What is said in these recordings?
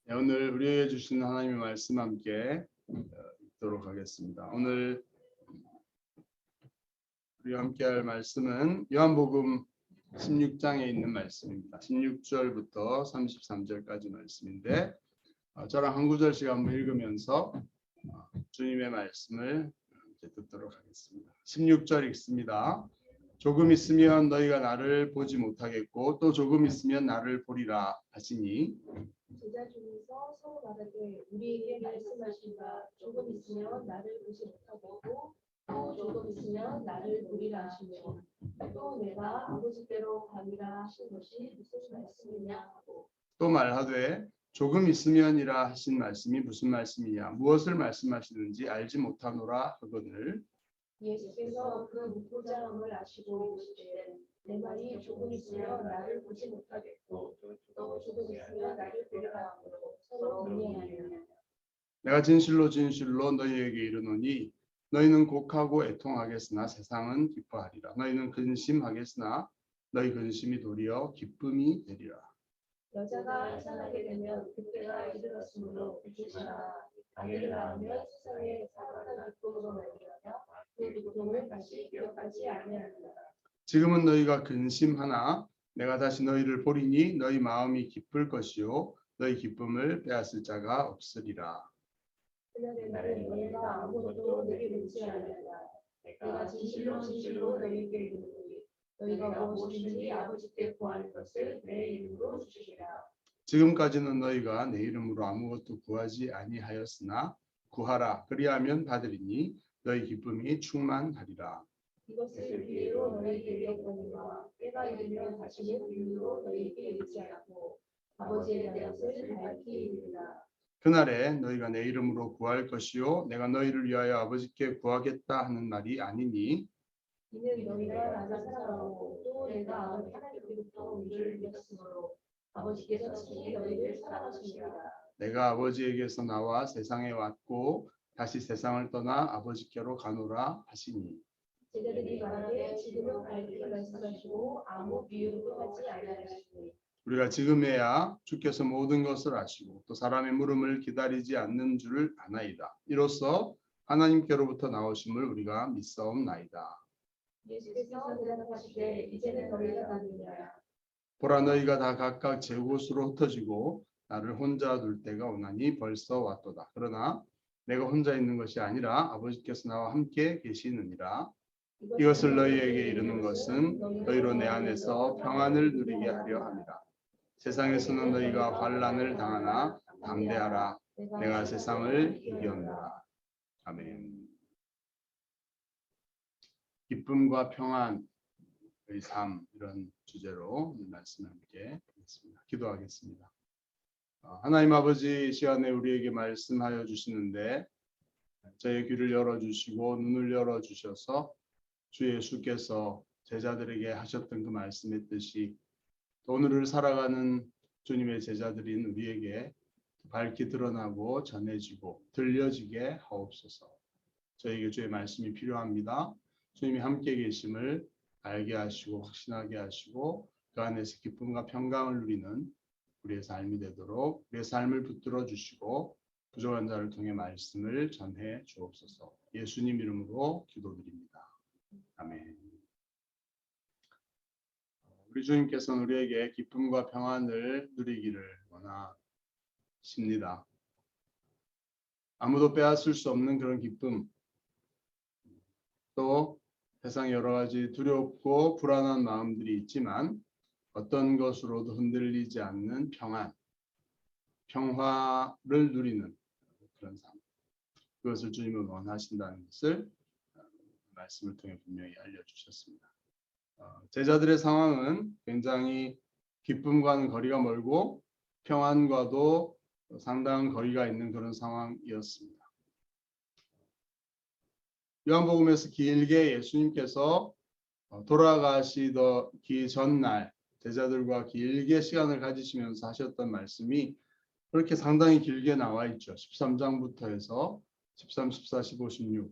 네, 오늘 우리에게 주신 하나님의 말씀 함께 읽도록 하겠습니다. 오늘 우리가 함께할 말씀은 요한복음 16장에 있는 말씀입니다. 16절부터 33절까지 말씀인데 저랑 한 구절씩 한번 읽으면서 주님의 말씀을 듣도록 하겠습니다. 16절 읽습니다. 조금 있으면 너희가 나를 보지 못하겠고 또 조금 있으면 나를 보리라 하시니 제자 중에서 서로 말하되 우리에게 말씀하신다. 조금 있으면 나를 보지 못하겠고 또 조금 있으면 나를 보리라 하시며 또 내가 아버지께로 가리라 하신 것이 무슨 말씀이냐 하고 또 말하되 조금 있으면이라 하신 말씀이 무슨 말씀이냐 무엇을 말씀하시는지 알지 못하노라 하거늘 예수께서 그 묻고자 함을 아시고 이르시되 내 말이 조금 있으면 나를 보지 못하겠고 또 조금 있으면 나를 보리라 하므로 서로 논의하느니라. 내가 진실로 진실로 너희에게 이르노니 너희는 곡하고 애통하겠으나 세상은 기뻐하리라. 너희는 근심하겠으나 너희 근심이 도리어 기쁨이 되리라. 여자가 해산하게 되면 그때가 이르렀으므로 이르시라. 아기를 낳으면 세상에 사랑하는 기쁨으로 말미암아 그 고통을 다시 기억하지 아니하리라. 지금은 너희가 근심하나 내가 다시 너희를 보리니 너희 마음이 기쁠 것이요 너희 기쁨을 빼앗을 자가 없으리라. 그날의 날에 너희가 아무것도 내게 묻지 아니하리라. 내가 진실로 진실로 너희에게 이르노니 너희가 무엇이든지 아버지께 구하는 것을 내 이름으로 주시리라. 지금까지는 너희가 내 이름으로 아무것도 구하지 아니하였으나 구하라 그리하면 받으리니 너희 기쁨이 충만하리라. 이것을 비유로 너희에게 이르거니와 때가 이르면 다시는 비유로 너희에게 이르지 않고 아버지에 대한 것을 밝히 이르리라. 그날에 너희가 내 이름으로 구할 것이요 내가 너희를 위하여 아버지께 구하겠다 하는 말이 아니니 이는 너희가 나를 사랑하고 또 내가 하나님께로부터 너희를 믿었으므로 아버지께서 친히 너희를 사랑하시니라. 내가 아버지에게서 나와 세상에 왔고 다시 세상을 떠나 아버지께로 가노라 하시니 제자들이 말하되 지금은 밝게 말씀하시고 아무 비유도 하지 아니하시니 우리가 지금에야 주께서 모든 것을 아시고 또 사람의 물음을 기다리지 않는 줄을 아나이다. 이로써 하나님께로부터 나오심을 우리가 믿사옵나이다. 예수께서 대답하시되 이제는 너희가 나느냐. 보라 너희가 다 각각 제 곳으로 흩어지고 나를 혼자 둘 때가 오나니 벌써 왔도다. 그러나 내가 혼자 있는 것이 아니라 아버지께서 나와 함께 계시느니라. 이것을 너희에게 이르는 것은 너희로 내 안에서 평안을 누리게 하려 함이라. 세상에서는 너희가 환난을 당하나 담대하라. 내가 세상을 이겼노라. 아멘. 기쁨과 평안의 삶 이런 주제로 말씀을 함께 하겠습니다. 기도하겠습니다. 하나님 아버지 시간에 우리에게 말씀하여 주시는데 저의 귀를 열어주시고 눈을 열어주셔서 주 예수께서 제자들에게 하셨던 그 말씀의 뜻이 오늘을 살아가는 주님의 제자들인 우리에게 밝게 드러나고 전해지고 들려지게 하옵소서. 저에게 주의 말씀이 필요합니다. 주님이 함께 계심을 알게 하시고 확신하게 하시고 그 안에서 기쁨과 평강을 누리는 우리의 삶이 되도록 우리의 삶을 붙들어 주시고 부족한 자를 통해 말씀을 전해 주옵소서. 예수님 이름으로 기도드립니다. 아멘. 우리 주님께서는 우리에게 기쁨과 평안을 누리기를 원하십니다. 아무도 빼앗을 수 없는 그런 기쁨, 또 세상 여러 가지 두렵고 불안한 마음들이 있지만 어떤 것으로도 흔들리지 않는 평안, 평화를 누리는 그런 삶. 그것을 주님은 원하신다는 것을 말씀을 통해 분명히 알려주셨습니다. 제자들의 상황은 굉장히 기쁨과는 거리가 멀고 평안과도 상당한 거리가 있는 그런 상황이었습니다. 요한복음에서 길게 예수님께서 돌아가시기 전날 제자들과 길게 시간을 가지시면서 하셨던 말씀이 그렇게 상당히 길게 나와 있죠. 13장부터 해서 13, 14, 15, 16,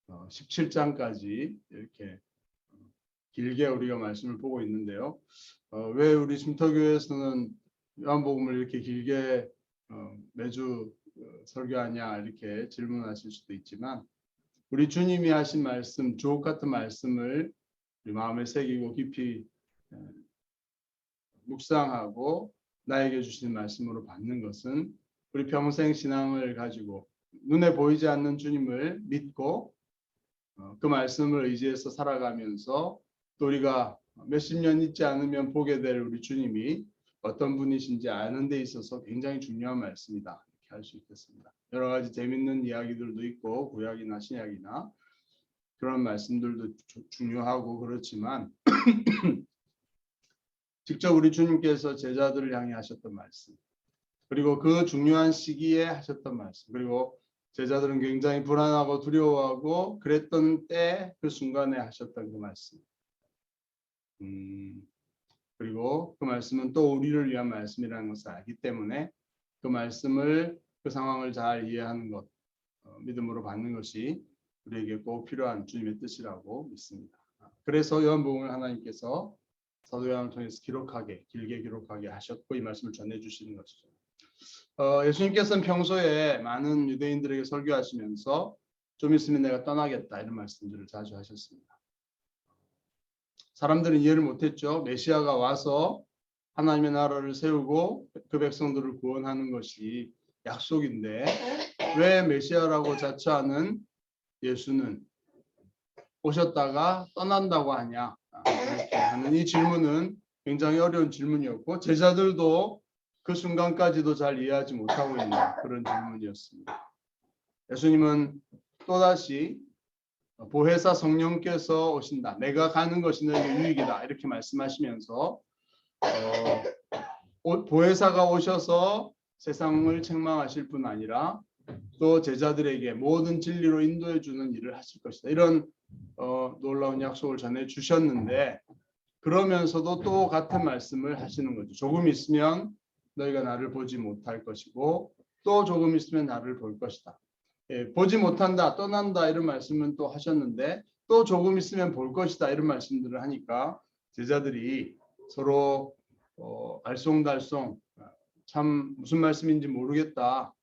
17장까지 이렇게 길게 우리가 말씀을 보고 있는데요. 왜 우리 쉼터교회에서는 요한복음을 이렇게 길게 매주 설교하냐 이렇게 질문하실 수도 있지만 우리 주님이 하신 말씀, 주옥 같은 말씀을 우리 마음에 새기고 깊이 묵상하고 나에게 주신 말씀으로 받는 것은 우리 평생 신앙을 가지고 눈에 보이지 않는 주님을 믿고 그 말씀을 의지해서 살아가면서 또 우리가 몇십 년 있지 않으면 보게 될 우리 주님이 어떤 분이신지 아는 데 있어서 굉장히 중요한 말씀이다. 이렇게 할 수 있겠습니다. 여러 가지 재밌는 이야기들도 있고 구약이나 신약이나 그런 말씀들도 중요하고 그렇지만 직접 우리 주님께서 제자들을 향해 하셨던 말씀 그리고 그 중요한 시기에 하셨던 말씀 그리고 제자들은 굉장히 불안하고 두려워하고 그랬던 때 그 순간에 하셨던 그 말씀 그리고 그 말씀은 또 우리를 위한 말씀이라는 것을 알기 때문에 그 말씀을 그 상황을 잘 이해하는 것 믿음으로 받는 것이 우리에게 꼭 필요한 주님의 뜻이라고 믿습니다. 그래서 요한복음을 하나님께서 사도 요한을 통해서 길게 기록하게 하셨고 이 말씀을 전해주시는 것이죠. 예수님께서는 평소에 많은 유대인들에게 설교하시면서 좀 있으면 내가 떠나겠다 이런 말씀들을 자주 하셨습니다. 사람들은 이해를 못했죠. 메시아가 와서 하나님의 나라를 세우고 그 백성들을 구원하는 것이 약속인데 왜 메시아라고 자처하는 예수는 오셨다가 떠난다고 하냐 이렇게 하는 이 질문은 굉장히 어려운 질문이었고 제자들도 그 순간까지도 잘 이해하지 못하고 있는 그런 질문이었습니다. 예수님은 또다시 보혜사 성령께서 오신다. 내가 가는 것이 너에게 유익이다. 이렇게 말씀하시면서 보혜사가 오셔서 세상을 책망하실 뿐 아니라 또 제자들에게 모든 진리로 인도해 주는 일을 하실 것이다. 이런 놀라운 약속을 전해 주셨는데 그러면서도 또 같은 말씀을 하시는 거죠. 조금 있으면 너희가 나를 보지 못할 것이고 또 조금 있으면 나를 볼 것이다. 보지 못한다, 떠난다 이런 말씀은 또 하셨는데 또 조금 있으면 볼 것이다 이런 말씀들을 하니까 제자들이 서로 알쏭달쏭 참 무슨 말씀인지 모르겠다.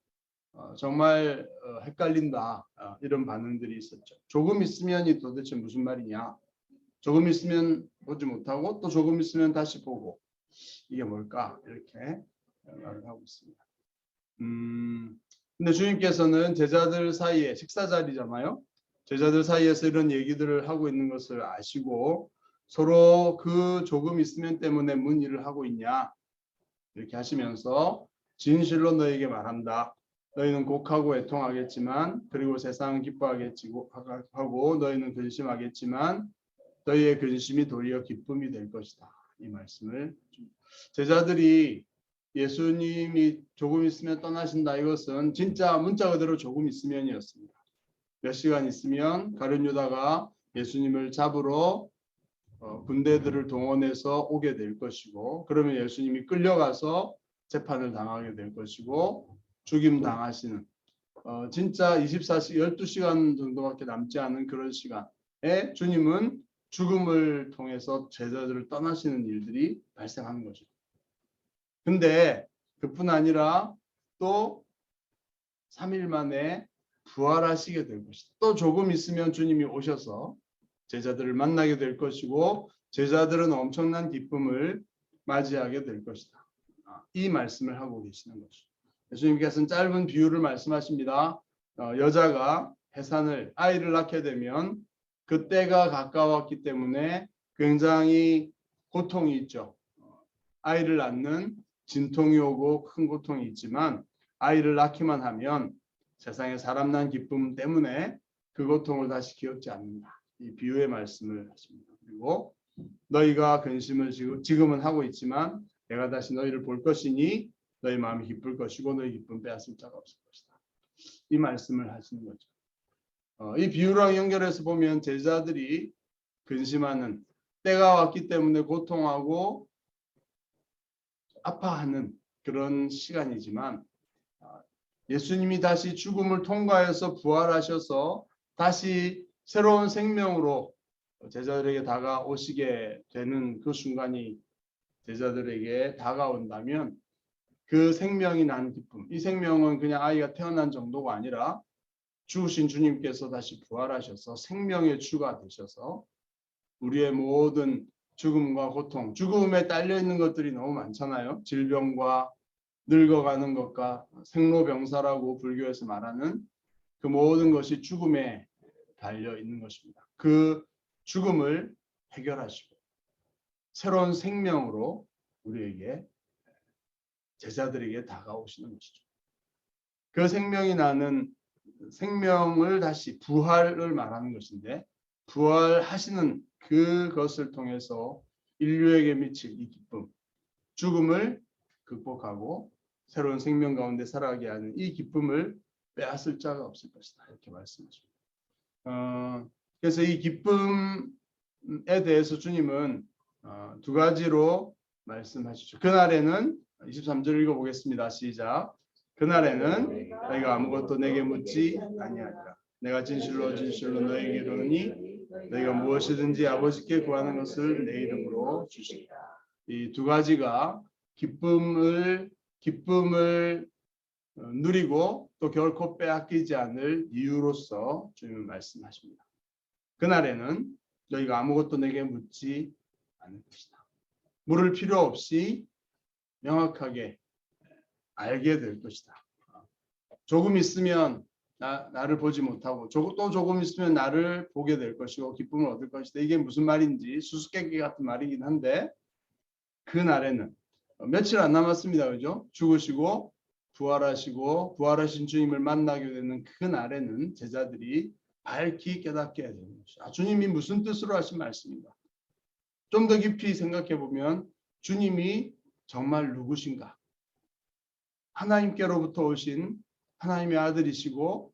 정말 헷갈린다. 이런 반응들이 있었죠. 조금 있으면이 도대체 무슨 말이냐. 조금 있으면 보지 못하고 또 조금 있으면 다시 보고 이게 뭘까 이렇게 말을 하고 있습니다. 근데 주님께서는 제자들 사이에 식사 자리잖아요. 제자들 사이에서 이런 얘기들을 하고 있는 것을 아시고 서로 그 조금 있으면 때문에 뭔 일을 하고 있냐 이렇게 하시면서 진실로 너에게 말한다. 너희는 곡하고 애통하겠지만 그리고 세상은 기뻐하고 너희는 근심하겠지만 너희의 근심이 도리어 기쁨이 될 것이다. 이 말씀을 제자들이 예수님이 조금 있으면 떠나신다. 이것은 진짜 문자 그대로 조금 있으면이었습니다. 몇 시간 있으면 가룟 유다가 예수님을 잡으러 군대들을 동원해서 오게 될 것이고 그러면 예수님이 끌려가서 재판을 당하게 될 것이고 죽임 당하시는 진짜 24시 12시간 정도밖에 남지 않은 그런 시간에 주님은 죽음을 통해서 제자들을 떠나시는 일들이 발생하는 거죠. 근데 그뿐 아니라 또 3일 만에 부활하시게 될 것이다. 또 조금 있으면 주님이 오셔서 제자들을 만나게 될 것이고 제자들은 엄청난 기쁨을 맞이하게 될 것이다. 이 말씀을 하고 계시는 거죠. 예수님께서는 짧은 비유를 말씀하십니다. 여자가 아이를 낳게 되면 그 때가 가까웠기 때문에 굉장히 고통이 있죠. 아이를 낳는 진통이 오고 큰 고통이 있지만 아이를 낳기만 하면 세상에 사람 난 기쁨 때문에 그 고통을 다시 기억지 않는다. 이 비유의 말씀을 하십니다. 그리고 너희가 근심을 지금은 하고 있지만 내가 다시 너희를 볼 것이니 너희 마음이 기쁠 것이고 너희 기쁨 빼앗을 자가 없을 것이다. 이 말씀을 하시는 거죠. 이 비유랑 연결해서 보면 제자들이 근심하는 때가 왔기 때문에 고통하고 아파하는 그런 시간이지만 예수님이 다시 죽음을 통과해서 부활하셔서 다시 새로운 생명으로 제자들에게 다가오시게 되는 그 순간이 제자들에게 다가온다면 그 생명이 난 기쁨. 이 생명은 그냥 아이가 태어난 정도가 아니라 죽으신 주님께서 다시 부활하셔서 생명의 주가 되셔서 우리의 모든 죽음과 고통, 죽음에 딸려 있는 것들이 너무 많잖아요. 질병과 늙어가는 것과 생로병사라고 불교에서 말하는 그 모든 것이 죽음에 달려 있는 것입니다. 그 죽음을 해결하시고 새로운 생명으로 우리에게 제자들에게 다가오시는 것이죠. 그 생명이 나는 생명을 다시 부활을 말하는 것인데 부활하시는 그것을 통해서 인류에게 미칠 이 기쁨, 죽음을 극복하고 새로운 생명 가운데 살아가게 하는 이 기쁨을 빼앗을 자가 없을 것이다. 이렇게 말씀하십니다. 그래서 이 기쁨에 대해서 주님은 두 가지로 말씀하시죠. 그날에는 23절 읽어보겠습니다. 시작. 그날에는 너희가 아무것도 내게 묻지 아니하리라. 내가 진실로 진실로 너희에게 이르노니 너희가 무엇이든지 아버지께 구하는 것을 내 이름으로 주시리라. 이 두 가지가 기쁨을 누리고 또 결코 빼앗기지 않을 이유로서 주님은 말씀하십니다. 그날에는 너희가 아무것도 내게 묻지 않을 것이다. 물을 필요 없이 명확하게 알게 될 것이다. 조금 있으면 나를 보지 못하고 또 조금 있으면 나를 보게 될 것이고 기쁨을 얻을 것이다. 이게 무슨 말인지 수수께끼 같은 말이긴 한데 그날에는 며칠 안 남았습니다. 그죠? 죽으시고 부활하시고 부활하신 주님을 만나게 되는 그 날에는 제자들이 밝히 깨닫게 되는 것이죠. 주님이 무슨 뜻으로 하신 말씀인가? 좀 더 깊이 생각해 보면 주님이 정말 누구신가? 하나님께로부터 오신 하나님의 아들이시고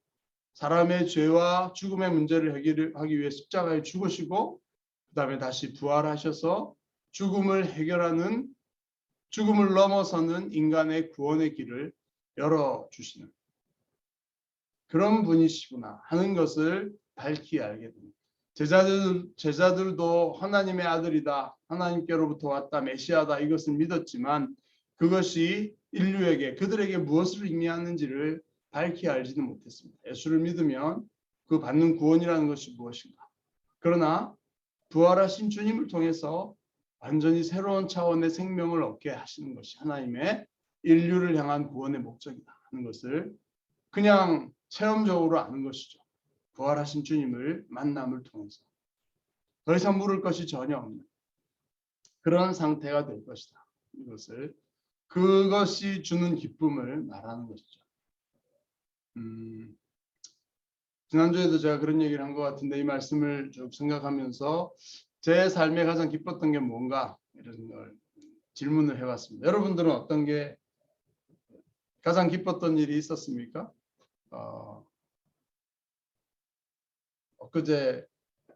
사람의 죄와 죽음의 문제를 해결하기 위해 십자가에 죽으시고 그 다음에 다시 부활하셔서 죽음을 해결하는 죽음을 넘어서는 인간의 구원의 길을 열어주시는 그런 분이시구나 하는 것을 밝히 알게 됩니다. 제자들도 하나님의 아들이다. 하나님께로부터 왔다. 메시아다. 이것을 믿었지만 그것이 인류에게 그들에게 무엇을 의미하는지를 밝히 알지는 못했습니다. 예수를 믿으면 그 받는 구원이라는 것이 무엇인가. 그러나 부활하신 주님을 통해서 완전히 새로운 차원의 생명을 얻게 하시는 것이 하나님의 인류를 향한 구원의 목적이다 하는 것을 그냥 체험적으로 아는 것이죠. 부활하신 주님을 만남을 통해서 더 이상 물을 것이 전혀 없는 그런 상태가 될 것이다. 그것이 주는 기쁨을 말하는 것이죠. 지난주에도 제가 그런 얘기를 한 것 같은데 이 말씀을 쭉 생각하면서 제 삶에 가장 기뻤던 게 뭔가 이런 걸 질문을 해봤습니다. 여러분들은 어떤 게 가장 기뻤던 일이 있었습니까? 엊그제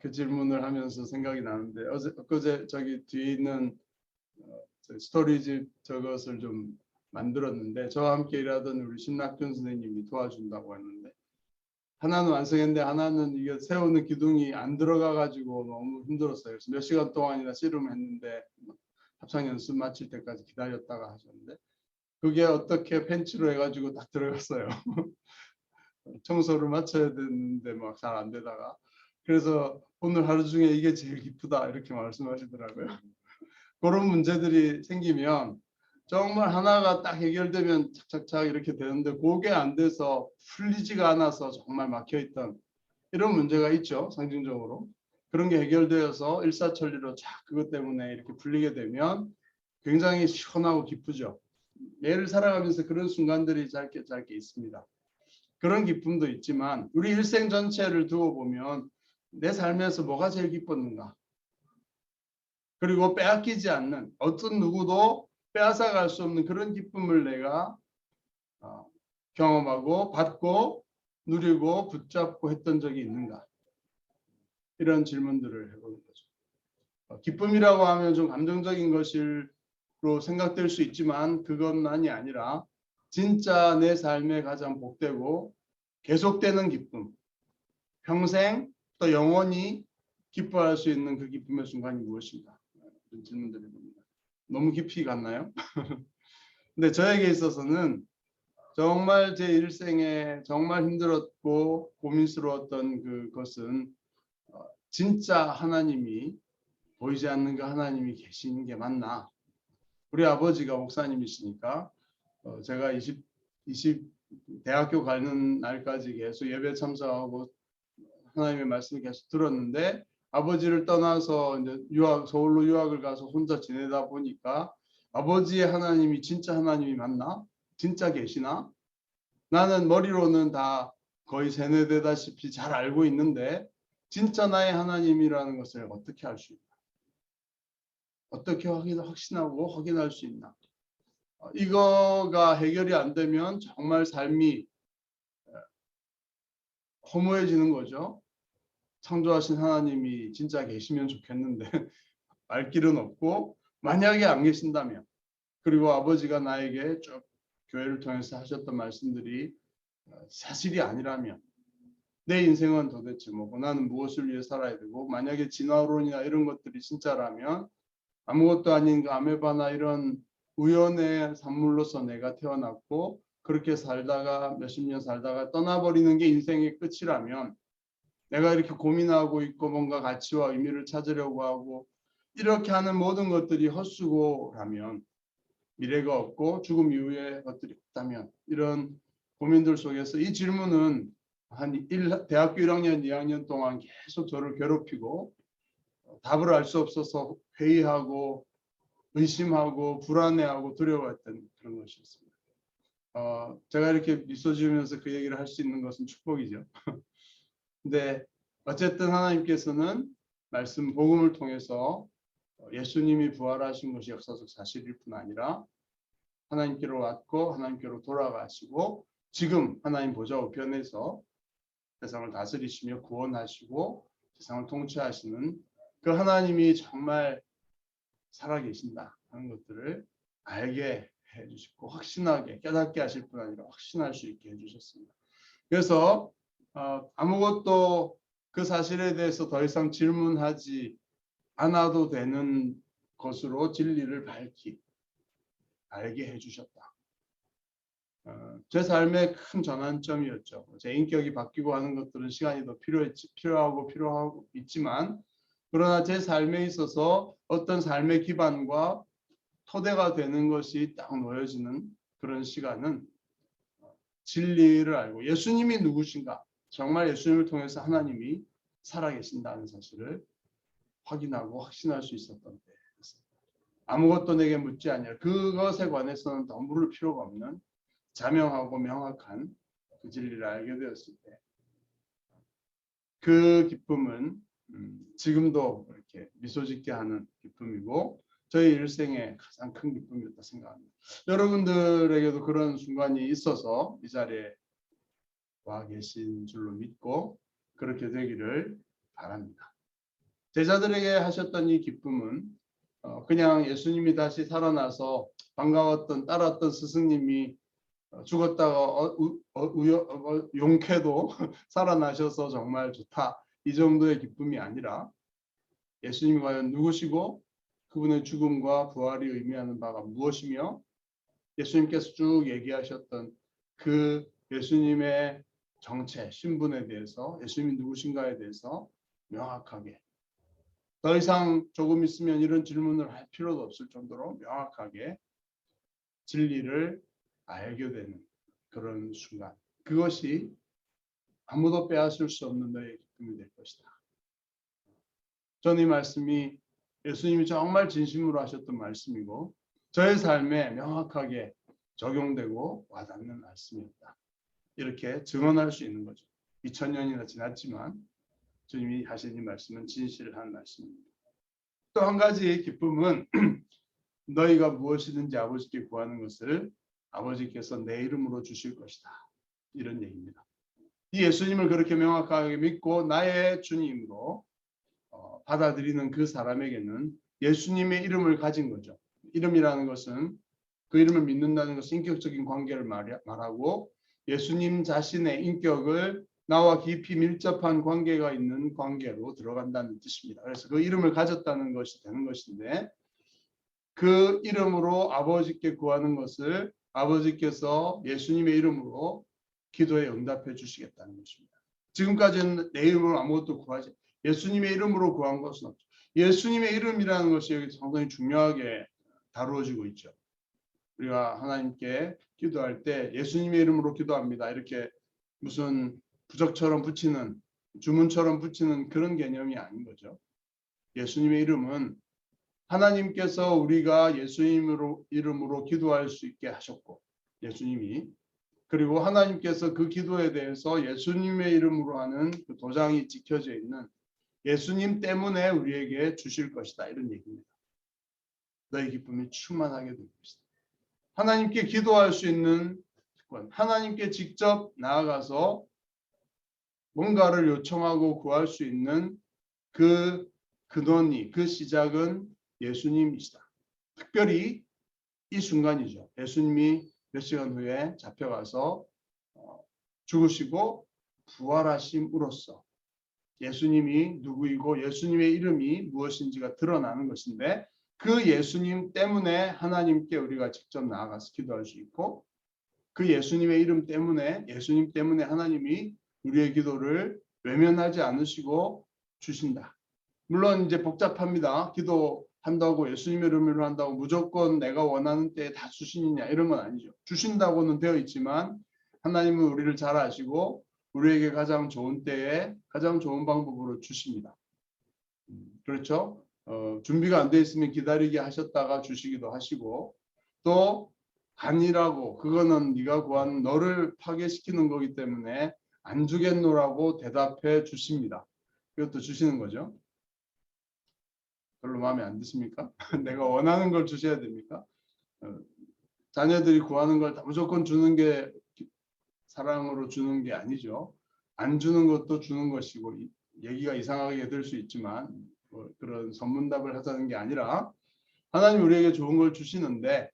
그 질문을 하면서 생각이 나는데 엊그제 저기 뒤에 있는 스토리집 저것을 좀 만들었는데 저와 함께 일하던 우리 신낙균 선생님이 도와준다고 했는데 하나는 완성했는데 하나는 이게 세우는 기둥이 안 들어가 가지고 너무 힘들었어요. 그래서 몇 시간 동안이나 씨름했는데 합창 연습 마칠 때까지 기다렸다가 하셨는데 그게 어떻게 펜치로 해가지고 딱 들어갔어요. 청소를 마쳐야 되는데 막 잘 안 되다가 그래서 오늘 하루 중에 이게 제일 기쁘다 이렇게 말씀하시더라고요. 그런 문제들이 생기면 정말 하나가 딱 해결되면 착착착 이렇게 되는데 그게 안 돼서 풀리지가 않아서 정말 막혀있던 이런 문제가 있죠. 상징적으로. 그런 게 해결되어서 일사천리로 쫙 그것 때문에 이렇게 풀리게 되면 굉장히 시원하고 기쁘죠. 매일 살아가면서 그런 순간들이 짧게 있습니다. 그런 기쁨도 있지만 우리 일생 전체를 두고 보면 내 삶에서 뭐가 제일 기뻤는가? 그리고 빼앗기지 않는 어떤 누구도 빼앗아갈 수 없는 그런 기쁨을 내가 경험하고 받고 누리고 붙잡고 했던 적이 있는가? 이런 질문들을 해보는 거죠. 기쁨이라고 하면 좀 감정적인 것으로 생각될 수 있지만 그것만이 아니라 진짜 내 삶에 가장 복되고 계속되는 기쁨, 평생 또 영원히 기뻐할 수 있는 그 기쁨의 순간이 무엇인가? 이런 질문들을 봅니다. 너무 깊이 갔나요? 근데 저에게 있어서는 정말 제 일생에 정말 힘들었고 고민스러웠던 그것은 진짜 하나님이 보이지 않는 그 하나님이 계시는 게 맞나? 우리 아버지가 목사님이시니까 제가 20 대학교 가는 날까지 계속 예배 참석하고 하나님의 말씀을 계속 들었는데 아버지를 떠나서 이제 서울로 유학을 가서 혼자 지내다 보니까 아버지의 하나님이 진짜 하나님이 맞나? 진짜 계시나? 나는 머리로는 다 거의 세뇌되다시피 잘 알고 있는데 진짜 나의 하나님이라는 것을 어떻게 알 수 있나? 어떻게 확신하고 확인할 수 있나? 이거가 해결이 안 되면 정말 삶이 허무해지는 거죠. 창조하신 하나님이 진짜 계시면 좋겠는데 알 길은 없고 만약에 안 계신다면 그리고 아버지가 나에게 쭉 교회를 통해서 하셨던 말씀들이 사실이 아니라면 내 인생은 도대체 뭐고 나는 무엇을 위해 살아야 되고 만약에 진화론이나 이런 것들이 진짜라면 아무것도 아닌 그 아메바나 이런 우연의 산물로서 내가 태어났고 그렇게 살다가 몇십 년 살다가 떠나버리는 게 인생의 끝이라면 내가 이렇게 고민하고 있고 뭔가 가치와 의미를 찾으려고 하고 이렇게 하는 모든 것들이 헛수고라면 미래가 없고 죽음 이후에 것들이 없다면 이런 고민들 속에서 이 질문은 대학교 1학년, 2학년 동안 계속 저를 괴롭히고 답을 알 수 없어서 회의하고 의심하고 불안해하고 두려워했던 그런 것이었습니다. 제가 이렇게 미소 지으면서 그 얘기를 할 수 있는 것은 축복이죠. 근데 어쨌든 하나님께서는 말씀 복음을 통해서 예수님이 부활하신 것이 역사적 사실일 뿐 아니라 하나님께로 왔고 하나님께로 돌아가시고 지금 하나님 보좌 우편에서 세상을 다스리시며 구원하시고 세상을 통치하시는 그 하나님이 정말 살아계신다 하는 것들을 알게 해주시고 확신하게 깨닫게 하실 뿐 아니라 확신할 수 있게 해주셨습니다. 그래서 아무것도 그 사실에 대해서 더 이상 질문하지 않아도 되는 것으로 진리를 밝히 알게 해주셨다. 제 삶의 큰 전환점이었죠. 제 인격이 바뀌고 하는 것들은 시간이 더 필요하고 있지만 그러나 제 삶에 있어서 어떤 삶의 기반과 토대가 되는 것이 딱 놓여지는 그런 시간은 진리를 알고 예수님이 누구신가 정말 예수님을 통해서 하나님이 살아계신다는 사실을 확인하고 확신할 수 있었던 때였습니다. 아무것도 내게 묻지 아니할 그것에 관해서는 더 물을 필요가 없는 자명하고 명확한 그 진리를 알게 되었을 때 그 기쁨은 지금도 이렇게 미소 짓게 하는 기쁨이고 저희 일생의 가장 큰 기쁨이었다 생각합니다. 여러분들에게도 그런 순간이 있어서 이 자리에 와 계신 줄로 믿고 그렇게 되기를 바랍니다. 제자들에게 하셨던 이 기쁨은 그냥 예수님이 다시 살아나서 반가웠던 따랐던 스승님이 죽었다가 용케도 살아나셔서 정말 좋다. 이 정도의 기쁨이 아니라 예수님이 과연 누구시고 그분의 죽음과 부활이 의미하는 바가 무엇이며 예수님께서 쭉 얘기하셨던 그 예수님의 정체, 신분에 대해서 예수님이 누구신가에 대해서 명확하게 더 이상 조금 있으면 이런 질문을 할 필요도 없을 정도로 명확하게 진리를 알게 되는 그런 순간 그것이 아무도 빼앗을 수 없는 너의 기쁨이 될 것이다. 저는 이 말씀이 예수님이 정말 진심으로 하셨던 말씀이고 저의 삶에 명확하게 적용되고 와닿는 말씀이었다. 이렇게 증언할 수 있는 거죠. 2000년이나 지났지만 주님이 하신 이 말씀은 진실한 말씀입니다. 또 한 가지 기쁨은 너희가 무엇이든지 아버지께 구하는 것을 아버지께서 내 이름으로 주실 것이다. 이런 얘기입니다. 이 예수님을 그렇게 명확하게 믿고 나의 주님으로 받아들이는 그 사람에게는 예수님의 이름을 가진 거죠. 이름이라는 것은 그 이름을 믿는다는 것은 인격적인 관계를 말하고 예수님 자신의 인격을 나와 깊이 밀접한 관계가 있는 관계로 들어간다는 뜻입니다. 그래서 그 이름을 가졌다는 것이 되는 것인데 그 이름으로 아버지께 구하는 것을 아버지께서 예수님의 이름으로 기도에 응답해 주시겠다는 것입니다. 지금까지는 내 이름으로 아무것도 구하지 예수님의 이름으로 구한 것은 없죠. 예수님의 이름이라는 것이 여기 상당히 중요하게 다루어지고 있죠. 우리가 하나님께 기도할 때 예수님의 이름으로 기도합니다. 이렇게 무슨 부적처럼 붙이는 주문처럼 붙이는 그런 개념이 아닌 거죠. 예수님의 이름은 하나님께서 우리가 예수님으로 이름으로 기도할 수 있게 하셨고 예수님이 그리고 하나님께서 그 기도에 대해서 예수님의 이름으로 하는 그 도장이 찍혀져 있는 예수님 때문에 우리에게 주실 것이다 이런 얘기입니다. 너의 기쁨이 충만하게 될 것이다. 하나님께 기도할 수 있는 특권, 하나님께 직접 나아가서 뭔가를 요청하고 구할 수 있는 그 근원이 그 시작은 예수님이시다. 특별히 이 순간이죠. 예수님이 몇 시간 후에 잡혀가서 죽으시고 부활하심으로써 예수님이 누구이고 예수님의 이름이 무엇인지가 드러나는 것인데 그 예수님 때문에 하나님께 우리가 직접 나아가서 기도할 수 있고 그 예수님의 이름 때문에 예수님 때문에 하나님이 우리의 기도를 외면하지 않으시고 주신다. 물론 이제 복잡합니다. 기도한다고 예수님의 이름으로 한다고 무조건 내가 원하는 때에 다 주시느냐 이런 건 아니죠. 주신다고는 되어 있지만 하나님은 우리를 잘 아시고 우리에게 가장 좋은 때에 가장 좋은 방법으로 주십니다. 그렇죠? 준비가 안 돼 있으면 기다리게 하셨다가 주시기도 하시고 또 아니라고 그거는 네가 구한 너를 파괴시키는 거기 때문에 안 주겠노라고 대답해 주십니다. 이것도 주시는 거죠. 별로 마음에 안 드십니까? 내가 원하는 걸 주셔야 됩니까? 자녀들이 구하는 걸 다 무조건 주는 게 사랑으로 주는 게 아니죠. 안 주는 것도 주는 것이고 얘기가 이상하게 될 수 있지만 그런 선문답을 하자는 게 아니라 하나님 우리에게 좋은 걸 주시는데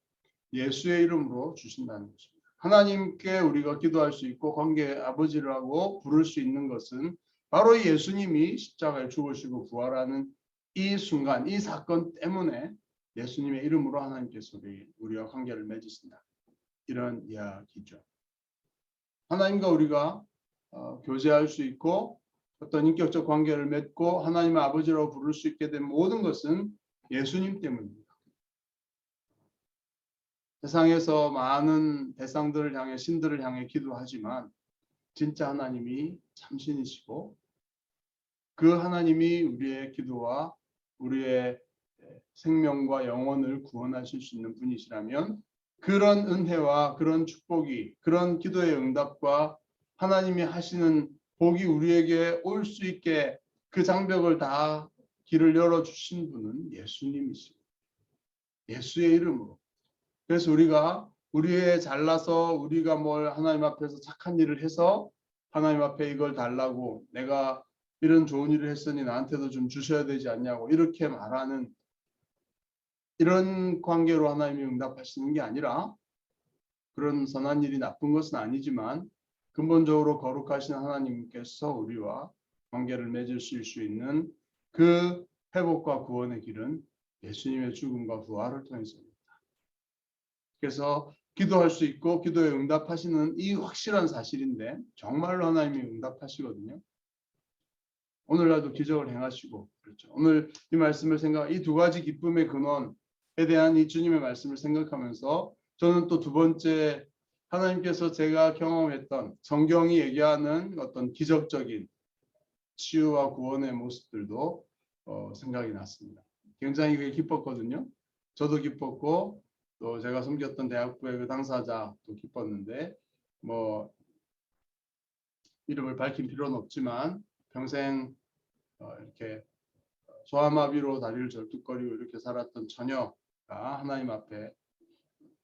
예수의 이름으로 주신다는 것입니다. 하나님께 우리가 기도할 수 있고 관계 아버지라고 부를 수 있는 것은 바로 예수님이 십자가에 죽으시고 부활하는 이 순간, 이 사건 때문에 예수님의 이름으로 하나님께서 우리와 관계를 맺으신다. 이런 이야기죠. 하나님과 우리가 교제할 수 있고 어떤 인격적 관계를 맺고 하나님의 아버지라고 부를 수 있게 된 모든 것은 예수님 때문입니다. 세상에서 많은 대상들을 향해 신들을 향해 기도하지만 진짜 하나님이 참신이시고 그 하나님이 우리의 기도와 우리의 생명과 영혼을 구원하실 수 있는 분이시라면 그런 은혜와 그런 축복이 그런 기도의 응답과 하나님이 하시는 복이 우리에게 올 수 있게 그 장벽을 다 길을 열어주신 분은 예수님이십니다. 예수의 이름으로. 그래서 우리가 우리의 잘나서 우리가 뭘 하나님 앞에서 착한 일을 해서 하나님 앞에 이걸 달라고 내가 이런 좋은 일을 했으니 나한테도 좀 주셔야 되지 않냐고 이렇게 말하는 이런 관계로 하나님이 응답하시는 게 아니라 그런 선한 일이 나쁜 것은 아니지만 근본적으로 거룩하신 하나님께서 우리와 관계를 맺으실 수 있는 그 회복과 구원의 길은 예수님의 죽음과 부활을 통해서입니다. 그래서 기도할 수 있고 기도에 응답하시는 이 확실한 사실인데 정말로 하나님이 응답하시거든요. 오늘날도 기적을 행하시고 그렇죠. 오늘 이 말씀을 이 두 가지 기쁨의 근원에 대한 이 주님의 말씀을 생각하면서 저는 또 두 번째 하나님께서 제가 경험했던 성경이 얘기하는 어떤 기적적인 치유와 구원의 모습들도 생각이 났습니다. 굉장히 그게 기뻤거든요. 저도 기뻤고 또 제가 섬겼던 대학부의 그 당사자도 기뻤는데 뭐 이름을 밝힐 필요는 없지만 평생 이렇게 소아마비로 다리를 절뚝거리고 이렇게 살았던 처녀가 하나님 앞에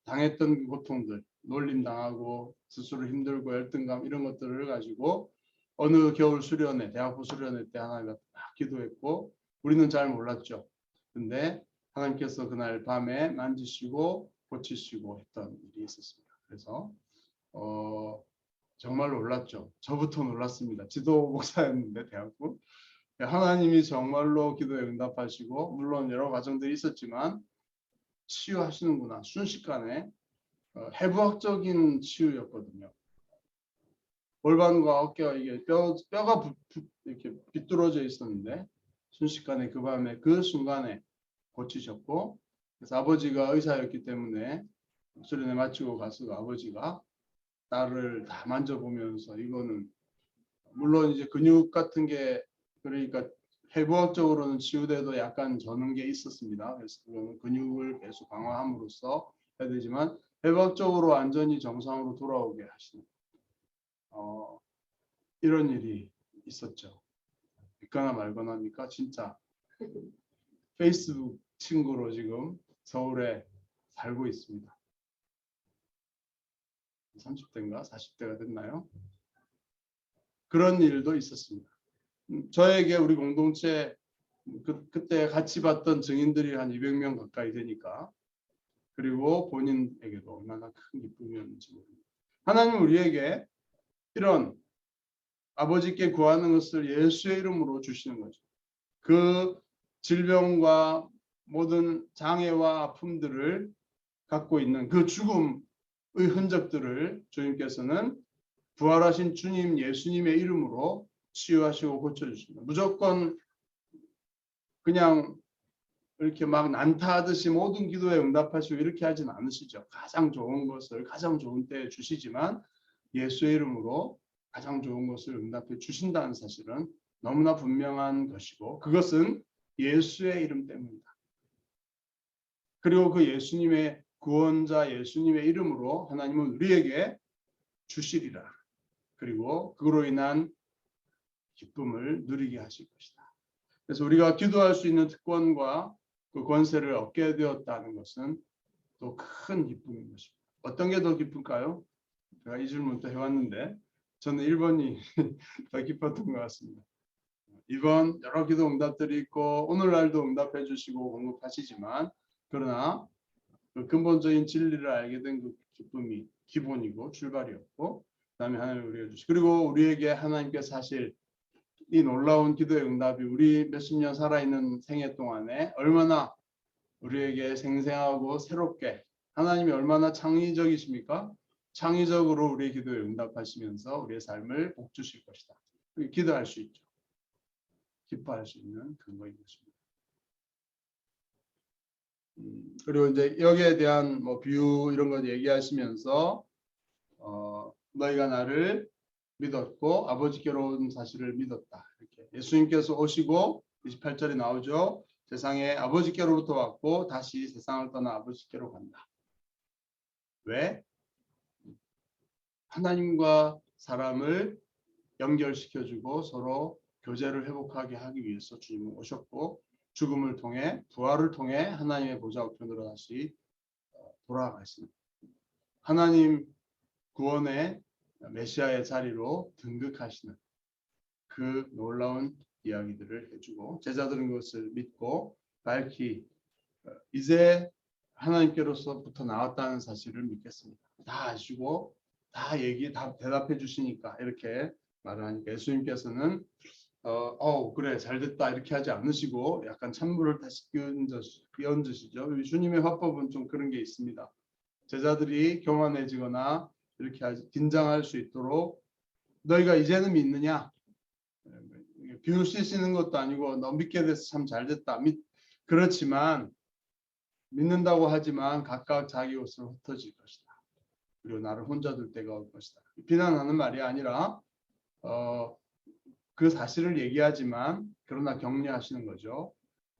당했던 고통들, 놀림당하고 스스로 힘들고 열등감 이런 것들을 가지고 어느 겨울 수련회, 대학부 수련회 때 하나님 앞에 막 기도했고 우리는 잘 몰랐죠. 근데 하나님께서 그날 밤에 만지시고 고치시고 했던 일이 있었습니다. 그래서 정말 놀랐죠. 저부터 놀랐습니다. 지도 목사였는데 대학부. 하나님이 정말로 기도에 응답하시고 물론 여러 과정들이 있었지만 치유하시는구나. 순식간에 해부학적인 치유였거든요. 골반과 어깨가 이게 뼈가 이렇게 비뚤어져 있었는데 순식간에 그 밤에 그 순간에 고치셨고, 그래서 아버지가 의사였기 때문에 수련회 마치고 가서 아버지가 딸을 다 만져보면서 이거는 물론 이제 근육 같은 게 그러니까 해부학적으로는 치유돼도 약간 저는 게 있었습니다. 그래서 그거는 근육을 계속 강화함으로써 해야 되지만 해부학적으로 완전히 정상으로 돌아오게 하시는 이런 일이 있었죠. 믿거나 말거나니까 진짜 페이스북 친구로 지금 서울에 살고 있습니다. 30대인가 40대가 됐나요? 그런 일도 있었습니다. 저에게 우리 공동체 그때 같이 봤던 증인들이 한 200명 가까이 되니까, 그리고 본인에게도 얼마나 큰 기쁨이었는지 모릅니다. 하나님은 우리에게 이런 아버지께 구하는 것을 예수의 이름으로 주시는 거죠. 그 질병과 모든 장애와 아픔들을 갖고 있는 그 죽음의 흔적들을 주님께서는 부활하신 주님 예수님의 이름으로 치유하시고 고쳐주십니다. 무조건 그냥 이렇게 막 난타하듯이 모든 기도에 응답하시고 이렇게 하진 않으시죠. 가장 좋은 것을 가장 좋은 때에 주시지만 예수의 이름으로 가장 좋은 것을 응답해 주신다는 사실은 너무나 분명한 것이고, 그것은 예수의 이름 때문이다. 그리고 그 예수님의 구원자 예수님의 이름으로 하나님은 우리에게 주시리라. 그리고 그로 인한 기쁨을 누리게 하실 것이다. 그래서 우리가 기도할 수 있는 특권과 그 권세를 얻게 되었다는 것은 또 큰 기쁨인 것입니다. 어떤 게 더 기쁠까요? 제가 이 질문도 해왔는데 저는 1번이 더 기뻤던 것 같습니다. 2번 여러 기도 응답들이 있고 오늘날도 응답해 주시고 공급하시지만, 그러나 그 근본적인 진리를 알게 된 그 기쁨이 기본이고 출발이었고, 그다음에 하나님 우리가 주시고, 그리고 우리에게 하나님께서 사실 이 놀라운 기도의 응답이 우리 몇십 년 살아있는 생애 동안에 얼마나 우리에게 생생하고 새롭게, 하나님이 얼마나 창의적이십니까? 창의적으로 우리의 기도에 응답하시면서 우리의 삶을 복 주실 것이다. 기도할 수 있죠. 기뻐할 수 있는 근거인 것입니다. 그리고 이제 여기에 대한 뭐 비유 이런 거 얘기하시면서 너희가 나를 믿었고 아버지께로 온 사실을 믿었다. 이렇게 예수님께서 오시고 28절에 나오죠. 세상에 아버지께로부터 왔고 다시 세상을 떠나 아버지께로 간다. 왜? 하나님과 사람을 연결시켜주고 서로 교제를 회복하게 하기 위해서 주님은 오셨고, 죽음을 통해 부활을 통해 하나님의 보좌 우편으로 다시 돌아가시는 하나님 구원의 메시아의 자리로 등극하시는 그 놀라운 이야기들을 해주고, 제자들은 그것을 믿고 밝히 이제 하나님께로서부터 나왔다는 사실을 믿겠습니다. 다 아시고 다 대답해 주시니까 이렇게 말을 하니까 예수님께서는 그래 잘됐다 이렇게 하지 않으시고 약간 찬물을 다시 끼얹으시죠. 주님의 화법은 좀 그런 게 있습니다. 제자들이 교만해지거나 이렇게 긴장할 수 있도록 너희가 이제는 믿느냐? 비웃으시는 것도 아니고 너 믿게 돼서 참 잘됐다. 그렇지만 믿는다고 하지만 각각 자기 옷을 흩어질 것이다. 그리고 나를 혼자 둘 때가 올 것이다. 비난하는 말이 아니라 그 사실을 얘기하지만 그러나 격려하시는 거죠.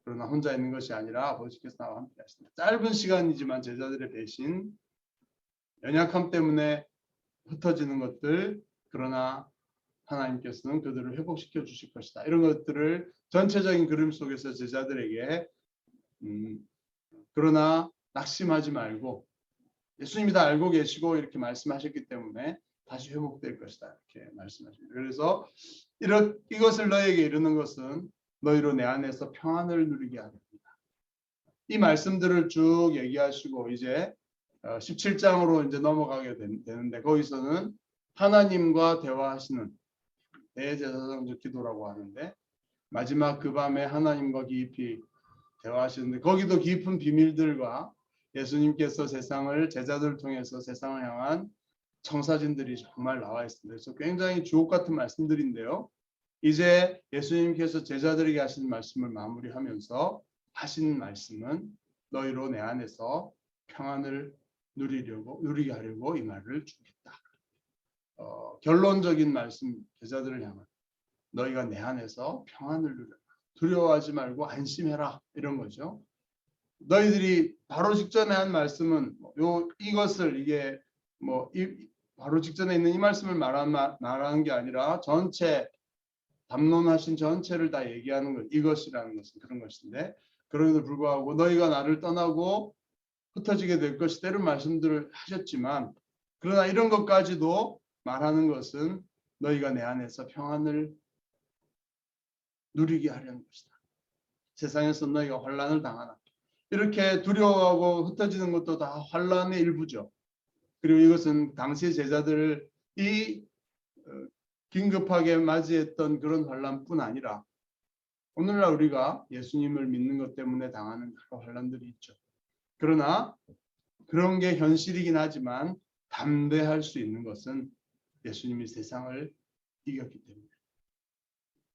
그러나 혼자 있는 것이 아니라 아버지께서 나와 함께 하신다. 짧은 시간이지만 제자들의 배신, 연약함 때문에 흩어지는 것들, 그러나 하나님께서는 그들을 회복시켜 주실 것이다. 이런 것들을 전체적인 그림 속에서 제자들에게 그러나 낙심하지 말고 예수님이 다 알고 계시고 이렇게 말씀하셨기 때문에 다시 회복될 것이다. 이렇게 말씀하십니다. 그래서 이것을 너에게 이루는 것은 너희로 내 안에서 평안을 누리게 하렵니다. 이 말씀들을 쭉 얘기하시고 이제 17장으로 이제 넘어가게 되는데, 거기서는 하나님과 대화하시는 대제사장적 기도라고 하는데, 마지막 그 밤에 하나님과 깊이 대화하시는데 거기도 깊은 비밀들과 예수님께서 세상을 제자들을 통해서 세상을 향한 청사진들이 정말 나와 있습니다. 그래서 굉장히 주옥 같은 말씀들인데요. 이제 예수님께서 제자들에게 하신 말씀을 마무리하면서 하신 말씀은 너희로 내 안에서 평안을 누리게 하려고 이 말을 주겠다. 결론적인 말씀 제자들을 향한 너희가 내 안에서 평안을 누려라. 두려워하지 말고 안심해라 이런 거죠. 너희들이 바로 직전에 한 말씀은 이것을 이게 바로 직전에 있는 이 말씀을 말하는 게 아니라 전체 담론하신 전체를 다 얘기하는 것 이것이라는 것은 그런 것인데 그럼에도 불구하고 너희가 나를 떠나고 흩어지게 될 것이다 이런 말씀들을 하셨지만 그러나 이런 것까지도 말하는 것은 너희가 내 안에서 평안을 누리게 하려는 것이다. 세상에서 너희가 환난을 당하나 이렇게 두려워하고 흩어지는 것도 다 환난의 일부죠. 그리고 이것은 당시 제자들이 긴급하게 맞이했던 그런 환난뿐 아니라 오늘날 우리가 예수님을 믿는 것 때문에 당하는 여러 환난들이 있죠. 그러나 그런 게 현실이긴 하지만 담대할 수 있는 것은 예수님이 세상을 이겼기 때문에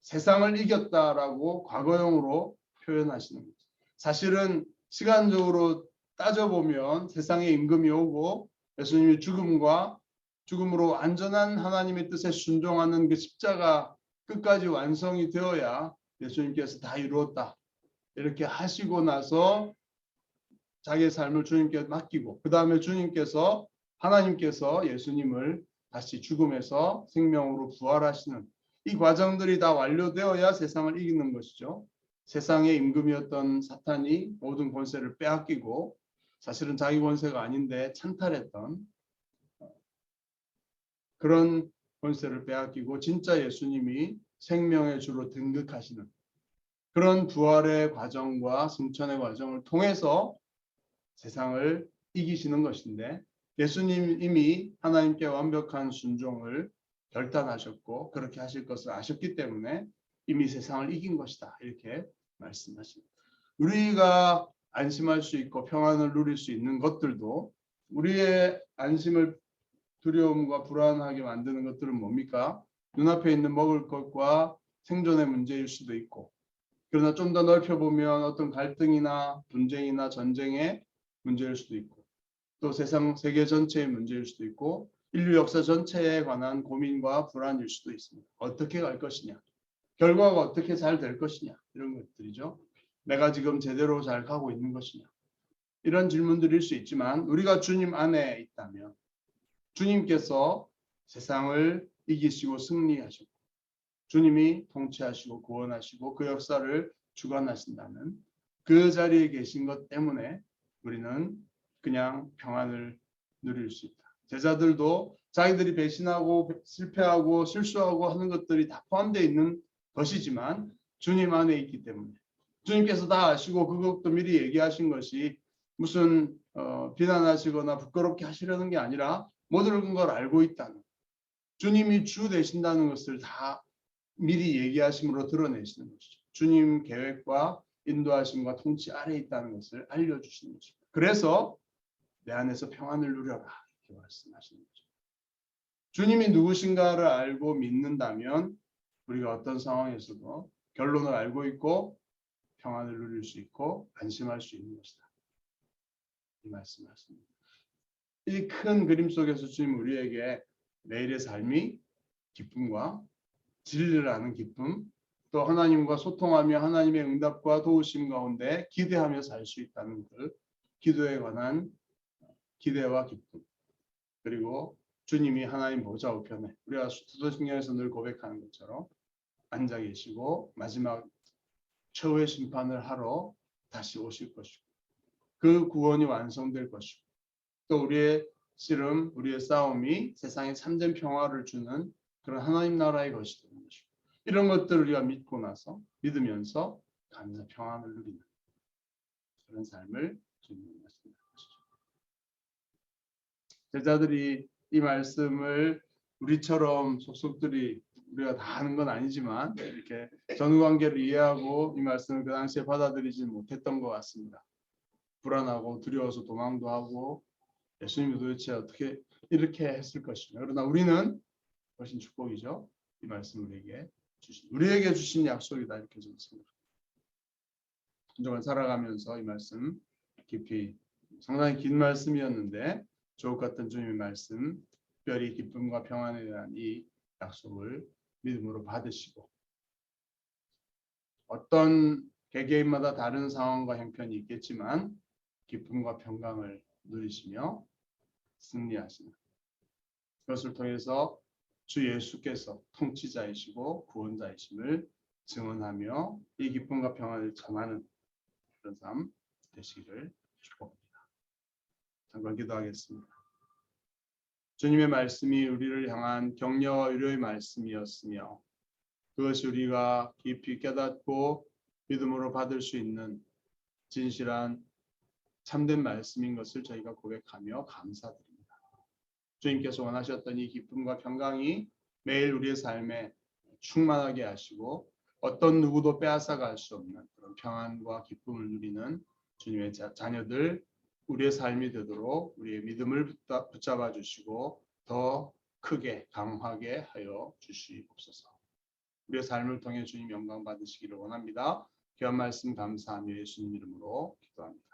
세상을 이겼다라고 과거형으로 표현하시는 거죠. 사실은 시간적으로 따져보면 세상에 임금이 오고 예수님이 죽음으로 안전한 하나님의 뜻에 순종하는 그 십자가 끝까지 완성이 되어야 예수님께서 다 이루었다 이렇게 하시고 나서 자기의 삶을 주님께 맡기고 그 다음에 하나님께서 예수님을 다시 죽음에서 생명으로 부활하시는 이 과정들이 다 완료되어야 세상을 이기는 것이죠. 세상의 임금이었던 사탄이 모든 권세를 빼앗기고 사실은 자기 권세가 아닌데 찬탈했던 그런 권세를 빼앗기고 진짜 예수님이 생명의 주로 등극하시는 그런 부활의 과정과 승천의 과정을 통해서 세상을 이기시는 것인데 예수님 이미 하나님께 완벽한 순종을 결단하셨고 그렇게 하실 것을 아셨기 때문에 이미 세상을 이긴 것이다 이렇게 말씀하십니다. 우리가 안심할 수 있고 평안을 누릴 수 있는 것들도 우리의 안심을 두려움과 불안하게 만드는 것들은 뭡니까? 눈앞에 있는 먹을 것과 생존의 문제일 수도 있고 그러나 좀 더 넓혀보면 어떤 갈등이나 분쟁이나 전쟁의 문제일 수도 있고 또 세계 전체의 문제일 수도 있고 인류 역사 전체에 관한 고민과 불안일 수도 있습니다. 어떻게 갈 것이냐 결과가 어떻게 잘 될 것이냐 이런 것들이죠. 내가 지금 제대로 잘 가고 있는 것이냐 이런 질문들일 수 있지만 우리가 주님 안에 있다면 주님께서 세상을 이기시고 승리하셨고 주님이 통치하시고 구원하시고 그 역사를 주관하신다면 그 자리에 계신 것 때문에 우리는 그냥 평안을 누릴 수 있다. 제자들도 자기들이 배신하고 실패하고 실수하고 하는 것들이 다 포함되어 있는 것이지만 주님 안에 있기 때문에 주님께서 다 아시고 그것도 미리 얘기하신 것이 무슨 비난하시거나 부끄럽게 하시려는 게 아니라 모든 걸 알고 있다는 주님이 주 되신다는 것을 다 미리 얘기하심으로 드러내시는 것이죠. 주님 계획과 인도하심과 통치 아래에 있다는 것을 알려주시는 것입니다. 그래서 내 안에서 평안을 누려라 이렇게 말씀하시는 거죠. 주님이 누구신가를 알고 믿는다면 우리가 어떤 상황에서도 결론을 알고 있고 평안을 누릴 수 있고 안심할 수 있는 것이다. 이 말씀하십니다. 이 큰 그림 속에서 주님 우리에게 매일의 삶이 기쁨과 진리를 아는 기쁨, 또 하나님과 소통하며 하나님의 응답과 도우심 가운데 기대하며 살 수 있다는 것, 기도에 관한 기대와 기쁨, 그리고 주님이 하나님 보좌 우편에 우리가 수도신경에서 늘 고백하는 것처럼 앉아 계시고 마지막 최후의 심판을 하러 다시 오실 것이고 그 구원이 완성될 것이고 또 우리의 씨름, 우리의 싸움이 세상에 참된 평화를 주는 그런 하나님 나라의 것이 되는 것이고 이런 것들을 우리가 믿으면서 감사 평안을 누리는 그런 삶을 주님이 말씀하시죠. 제자들이 이 말씀을 우리처럼 속속들이 우리가 다 하는 건 아니지만 이렇게 전후 관계를 이해하고 이 말씀을 그 당시에 받아들이지 못했던 것 같습니다. 불안하고 두려워서 도망도 하고 예수님이 도대체 어떻게 이렇게 했을 것이냐. 그러나 우리는 훨씬 축복이죠. 이 말씀 우리에게 주신 약속이다 이렇게 저는 생각합니다. 한 주간 살아가면서 이 말씀 깊이 상당히 긴 말씀이었는데 주옥 같은 주님의 말씀, 특별히 기쁨과 평안에 대한 이 약속을 믿음으로 받으시고 어떤 개개인마다 다른 상황과 형편이 있겠지만 기쁨과 평강을 누리시며 승리하시는 그것을 통해서 주 예수께서 통치자이시고 구원자이심을 증언하며 이 기쁨과 평안을 전하는 그런 삶 되시기를 축복합니다. 잠깐 기도하겠습니다. 주님의 말씀이 우리를 향한 격려와 위로의 말씀이었으며 그것이 우리가 깊이 깨닫고 믿음으로 받을 수 있는 진실한 참된 말씀인 것을 저희가 고백하며 감사드립니다. 주님께서 원하셨던 이 기쁨과 평강이 매일 우리의 삶에 충만하게 하시고 어떤 누구도 빼앗아갈 수 없는 그런 평안과 기쁨을 누리는 주님의 자녀들 우리의 삶이 되도록 우리의 믿음을 붙잡아 주시고 더 크게 강하게 하여 주시옵소서. 우리의 삶을 통해 주님 영광 받으시기를 원합니다. 귀한 말씀 감사하며 예수님 이름으로 기도합니다.